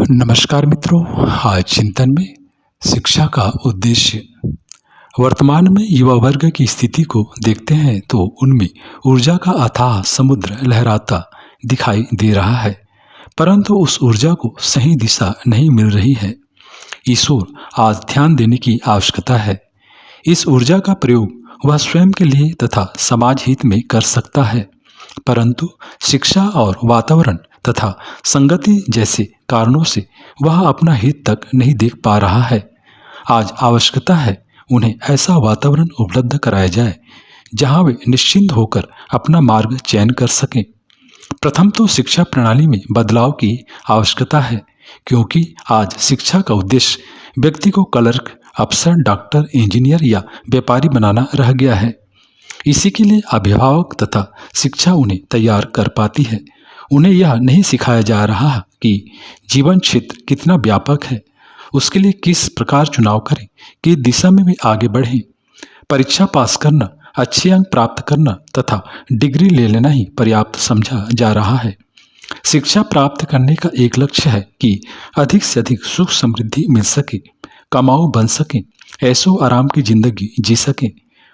नमस्कार मित्रों। आज चिंतन में शिक्षा का उद्देश्य। वर्तमान में युवा वर्ग की स्थिति को देखते हैं तो उनमें ऊर्जा का अथाह समुद्र लहराता दिखाई दे रहा है, परंतु उस ऊर्जा को सही दिशा नहीं मिल रही है। इस ओर आज ध्यान देने की आवश्यकता है। इस ऊर्जा का प्रयोग वह स्वयं के लिए तथा समाज हित में कर सकता है, परंतु शिक्षा और वातावरण तथा संगति जैसे कारणों से वह अपना हित तक नहीं देख पा रहा है। आज आवश्यकता है उन्हें ऐसा वातावरण उपलब्ध कराया जाए जहां वे निश्चिंत होकर अपना मार्ग चयन कर सकें। प्रथम तो शिक्षा प्रणाली में बदलाव की आवश्यकता है, क्योंकि आज शिक्षा का उद्देश्य व्यक्ति को क्लर्क, अफसर, डॉक्टर, इंजीनियर या व्यापारी बनाना रह गया है। इसी के लिए अभिभावक तथा शिक्षा उन्हें तैयार कर पाती है। उन्हें यह नहीं सिखाया जा रहा कि जीवन क्षेत्र कितना व्यापक है, उसके लिए किस प्रकार चुनाव करें, किस दिशा में भी आगे बढ़ें। परीक्षा पास करना, अच्छे अंक प्राप्त करना तथा डिग्री ले लेना ही पर्याप्त समझा जा रहा है। शिक्षा प्राप्त करने का एक लक्ष्य है कि अधिक से अधिक सुख समृद्धि मिल सके, कमाऊ बन सकें, ऐशो आराम की जिंदगी जी सकें।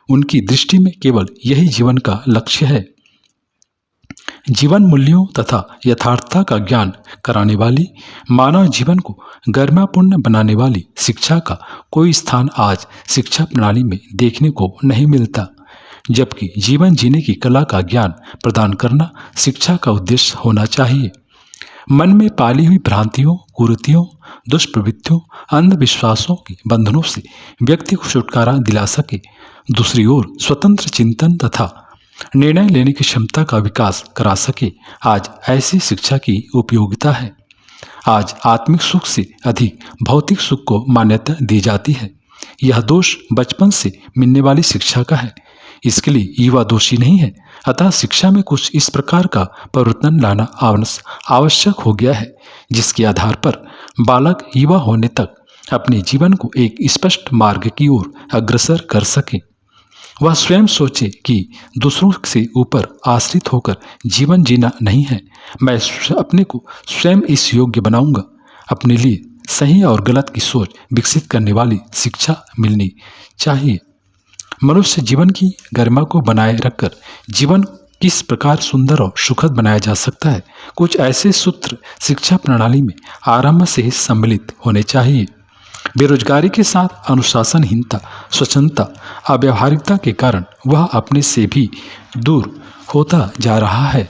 उनकी दृष्टि में केवल यही जीवन का लक्ष्य है। जीवन मूल्यों तथा यथार्थता का ज्ञान कराने वाली, मानव जीवन को गरिमापूर्ण बनाने वाली शिक्षा का कोई स्थान आज शिक्षा प्रणाली में देखने को नहीं मिलता, जबकि जीवन जीने की कला का ज्ञान प्रदान करना शिक्षा का उद्देश्य होना चाहिए। मन में पाली हुई भ्रांतियों, कुरीतियों, दुष्प्रवृत्तियों, अंधविश्वासों के बंधनों से व्यक्ति को छुटकारा दिला सके। दूसरी ओर स्वतंत्र चिंतन तथा निर्णय लेने की क्षमता का विकास करा सके। आज ऐसी शिक्षा की उपयोगिता है। आज आत्मिक सुख से अधिक भौतिक सुख को मान्यता दी जाती है। यह दोष बचपन से मिलने वाली शिक्षा का है। इसके लिए युवा दोषी नहीं है, अतः शिक्षा में कुछ इस प्रकार का परिवर्तन लाना आवश्यक हो गया है, जिसके आधार पर बालक युवा होने तक अपने जीवन को एक स्पष्ट मार्ग की ओर अग्रसर कर सके। वह स्वयं सोचे कि दूसरों से ऊपर आश्रित होकर जीवन जीना नहीं है। मैं अपने को स्वयं इस योग्य बनाऊंगा। अपने लिए सही और गलत की सोच विकसित करने वाली शिक्षा मिलनी चाहिए। मनुष्य जीवन की गरिमा को बनाए रखकर जीवन किस प्रकार सुंदर और सुखद बनाया जा सकता है, कुछ ऐसे सूत्र शिक्षा प्रणाली में आरंभ से ही सम्मिलित होने चाहिए। बेरोजगारी के साथ अनुशासनहीनता, स्वच्छंदता, अव्यावहारिकता के कारण वह अपने से भी दूर होता जा रहा है।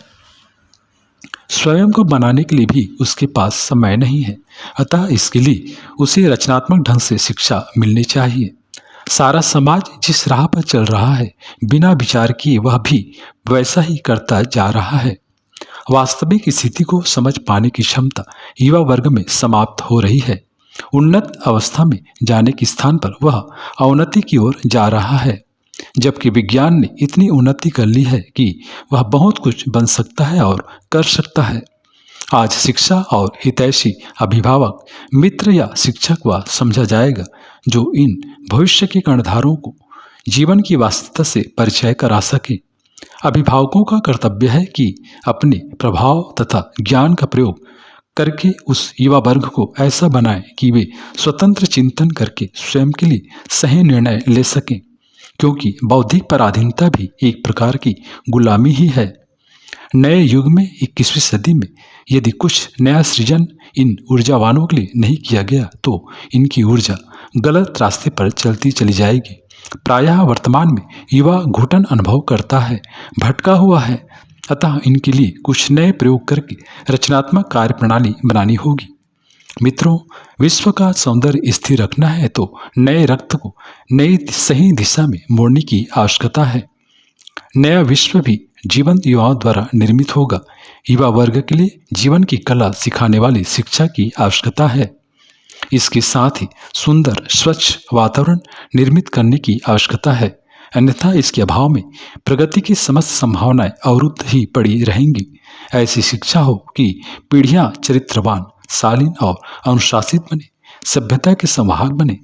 स्वयं को बनाने के लिए भी उसके पास समय नहीं है, अतः इसके लिए उसे रचनात्मक ढंग से शिक्षा मिलनी चाहिए। सारा समाज जिस राह पर चल रहा है, बिना विचार किए वह भी वैसा ही करता जा रहा है। वास्तविक स्थिति को समझ पाने की क्षमता युवा वर्ग में समाप्त हो रही है। उन्नत अवस्था में जाने के स्थान पर वह अवनति की ओर जा रहा है, जबकि विज्ञान ने इतनी उन्नति कर ली है कि वह बहुत कुछ बन सकता है और कर सकता है। आज शिक्षा और हितैषी अभिभावक, मित्र या शिक्षक वह समझा जाएगा जो इन भविष्य के कर्णधारों को जीवन की वास्तविकता से परिचय करा सके। अभिभावकों का कर्तव्य है कि अपने प्रभाव तथा ज्ञान का प्रयोग करके उस युवा वर्ग को ऐसा बनाएं कि वे स्वतंत्र चिंतन करके स्वयं के लिए सही निर्णय ले सकें, क्योंकि बौद्धिक पराधीनता भी एक प्रकार की गुलामी ही है। नए युग में 21वीं सदी में यदि कुछ नया सृजन इन ऊर्जावानों के लिए नहीं किया गया तो इनकी ऊर्जा गलत रास्ते पर चलती चली जाएगी। प्रायः वर्तमान में युवा घुटन अनुभव करता है, भटका हुआ है, अतः इनके लिए कुछ नए प्रयोग करके रचनात्मक कार्य प्रणाली बनानी होगी। मित्रों, विश्व का सौंदर्य स्थिर रखना है तो नए रक्त को नई सही दिशा में मोड़ने की आवश्यकता है। नया विश्व भी जीवंत युवाओं द्वारा निर्मित होगा। युवा वर्ग के लिए जीवन की कला सिखाने वाली शिक्षा की आवश्यकता है। इसके साथ ही सुंदर स्वच्छ वातावरण निर्मित करने की आवश्यकता है, अन्यथा इसके अभाव में प्रगति की समस्त संभावनाएं अवरुद्ध ही पड़ी रहेंगी। ऐसी शिक्षा हो कि पीढ़ियां चरित्रवान, शालीन और अनुशासित बने, सभ्यता के संवाहक बने,